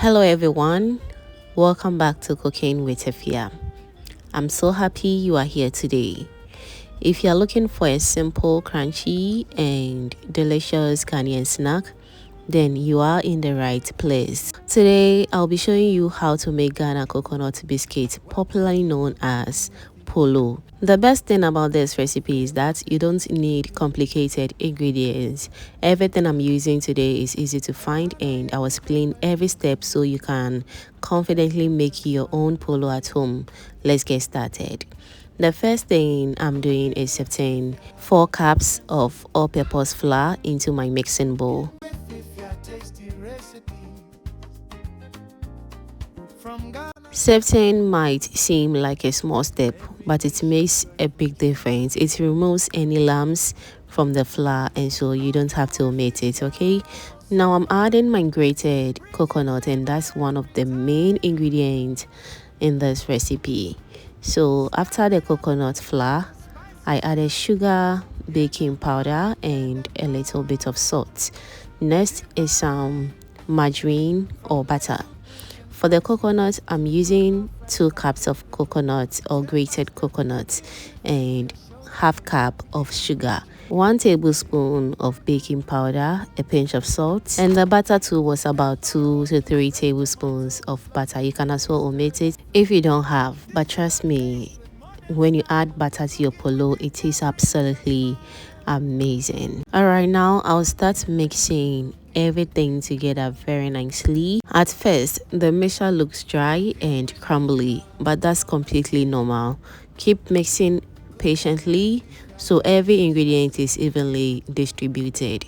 Hello everyone, welcome back to Cooking with Efya. I'm so happy you are here today. If you're looking for a simple, crunchy and delicious Ghanaian snack, then you are in the right place. Today I'll be showing you how to make Ghana Coconut Biscuits, popularly known as Poloo. The best thing about this recipe is that you don't need complicated ingredients. Everything I'm using today is easy to find, and I will explain every step so you can confidently make your own polo at home. Let's get started. The first thing I'm doing is sifting 4 cups of all-purpose flour into my mixing bowl. Sifting might seem like a small step, but it makes a big difference. It removes any lumps from the flour, and so you don't have to omit it, okay? Now I'm adding my grated coconut, and that's one of the main ingredients in this recipe. So after the coconut flour, I added sugar, baking powder, and a little bit of salt. Next is some margarine or butter. For the coconut, I'm using 2 cups of coconut or grated coconut and half cup of sugar, 1 tablespoon of baking powder, a pinch of salt, and the butter too was about 2 to 3 tablespoons of butter. You can as well omit it if you don't have, but trust me, when you add butter to your polo, it tastes absolutely amazing. Alright, now I'll start mixing everything together very nicely. At first, the mixture looks dry and crumbly, but that's completely normal. Keep mixing patiently so every ingredient is evenly distributed.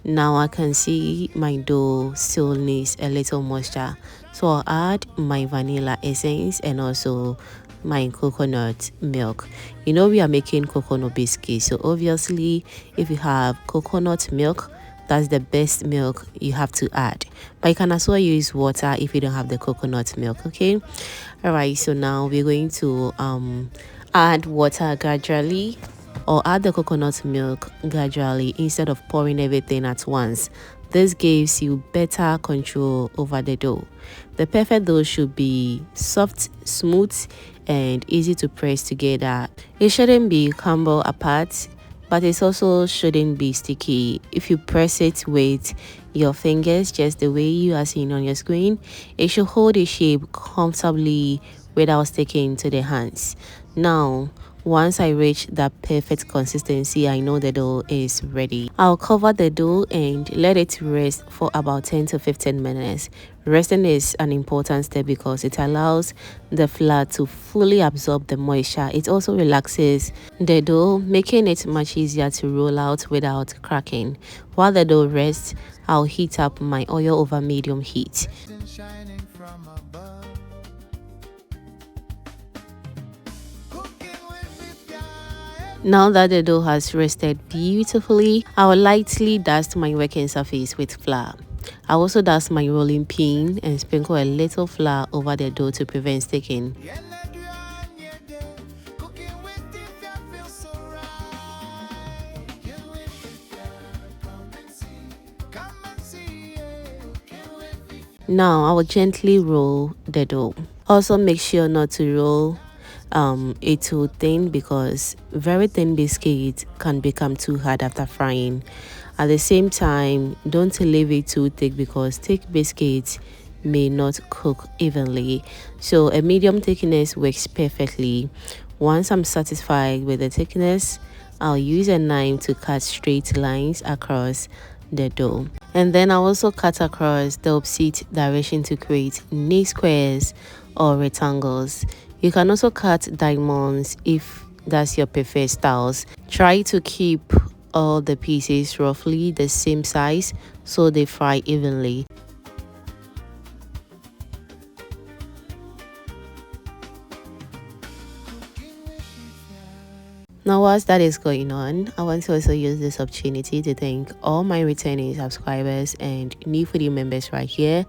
Now I can see my dough still needs a little moisture, so I'll add my vanilla essence and also my coconut milk. You know we are making coconut biscuits, so obviously if you have coconut milk, that's the best milk you have to add, but you can as well use water if you don't have the coconut milk, okay? All right, so now we're going to add water gradually, or add the coconut milk gradually instead of pouring everything at once. This gives you better control over the dough. The perfect dough should be soft, smooth, and easy to press together. It shouldn't be crumble apart, but it also shouldn't be sticky. If you press it with your fingers just the way you are seeing on your screen, it should hold its shape comfortably without sticking to the hands. Now, once I reach that perfect consistency, I know the dough is ready. I'll cover the dough and let it rest for about 10 to 15 minutes. Resting is an important step because it allows the flour to fully absorb the moisture. It also relaxes the dough, making it much easier to roll out without cracking. While the dough rests, I'll heat up my oil over medium heat. Now that the dough has rested beautifully, I will lightly dust my working surface with flour. I also dust my rolling pin and sprinkle a little flour over the dough to prevent sticking. Now I will gently roll the dough. Also make sure not to roll it too thin, because very thin biscuits can become too hard after frying. At the same time, don't leave it too thick because thick biscuits may not cook evenly. So a medium thickness works perfectly. Once I'm satisfied with the thickness, I'll use a knife to cut straight lines across the dough, and then I'll also cut across the opposite direction to create neat squares or rectangles. You can also cut diamonds if that's your preferred styles. Try to keep all the pieces roughly the same size so they fry evenly. Now, whilst that is going on, I want to also use this opportunity to thank all my returning subscribers and new foodie members right here.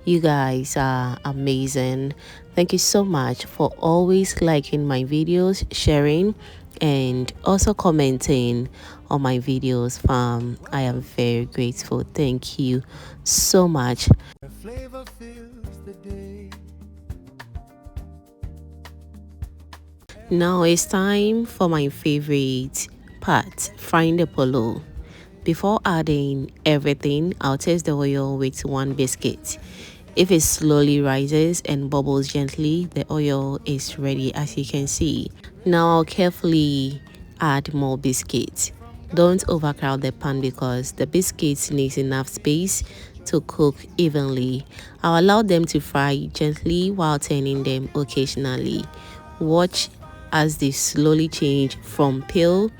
You guys are amazing. Thank you so much for always liking my videos, sharing, and also commenting on my videos, fam. I am very grateful. Thank you so much. The flavor fills the day. Now it's time for my favorite part, frying the polo. Before adding everything, I'll test the oil with one biscuit. If it slowly rises and bubbles gently, the oil is ready, as you can see. Now I'll carefully add more biscuits. Don't overcrowd the pan because the biscuits need enough space to cook evenly. I'll allow them to fry gently while turning them occasionally. Watch as they slowly change from pale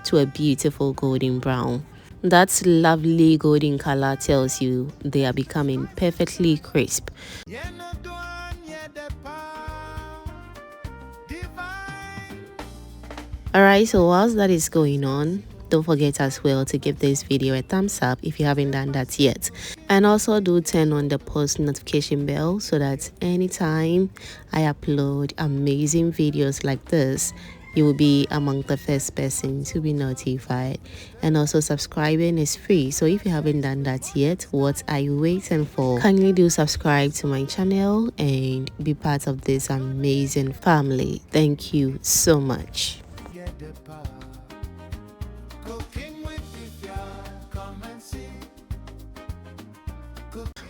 to a beautiful golden brown. That lovely golden color tells you they are becoming perfectly crisp. Alright, so whilst that is going on, don't forget as well to give this video a thumbs up if you haven't done that yet. And also do turn on the post notification bell so that anytime I upload amazing videos like this, you will be among the first person to be notified. And also subscribing is free, so if you haven't done that yet, what are you waiting for? Kindly do subscribe to my channel and be part of this amazing family. Thank you so much.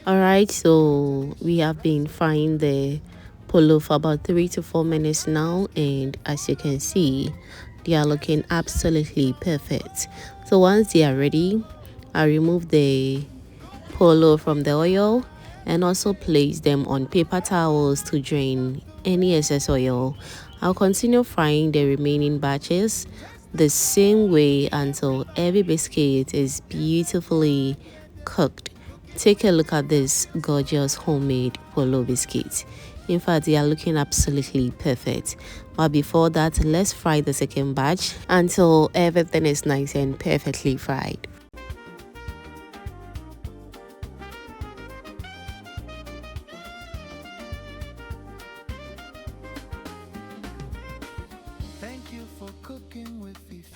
Alright, so we have been frying the polo for about 3 to 4 minutes now, and as you can see, they are looking absolutely perfect. So once they are ready, I remove the polo from the oil and also place them on paper towels to drain any excess oil. I'll continue frying the remaining batches the same way until every biscuit is beautifully cooked. Take a look at this gorgeous homemade polo biscuits. In fact, they are looking absolutely perfect. But before that, let's fry the second batch until everything is nice and perfectly fried.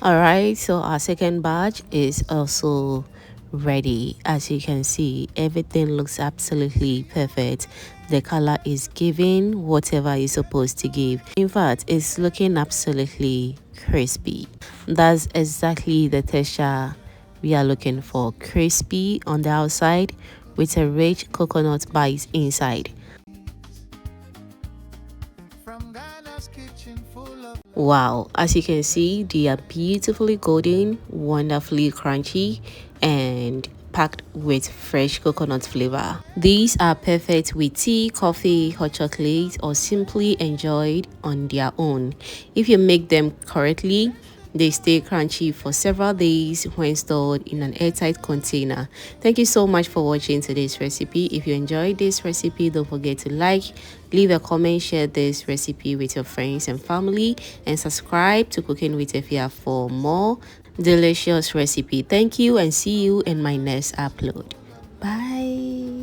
Alright, so our second batch is also ready. As you can see, everything looks absolutely perfect. The color is giving whatever it's supposed to give. In fact, it's looking absolutely crispy. That's exactly the texture we are looking for. Crispy on the outside with a rich coconut bite inside. Wow, as you can see, they are beautifully golden, wonderfully crunchy, and packed with fresh coconut flavor. These are perfect with tea, coffee, hot chocolate, or simply enjoyed on their own. If you make them correctly, they stay crunchy for several days when stored in an airtight container. Thank you so much for watching today's recipe. If you enjoyed this recipe, don't forget to like, leave a comment, share this recipe with your friends and family, and subscribe to Cooking with Efya for more delicious recipe. Thank you and see you in my next upload. Bye.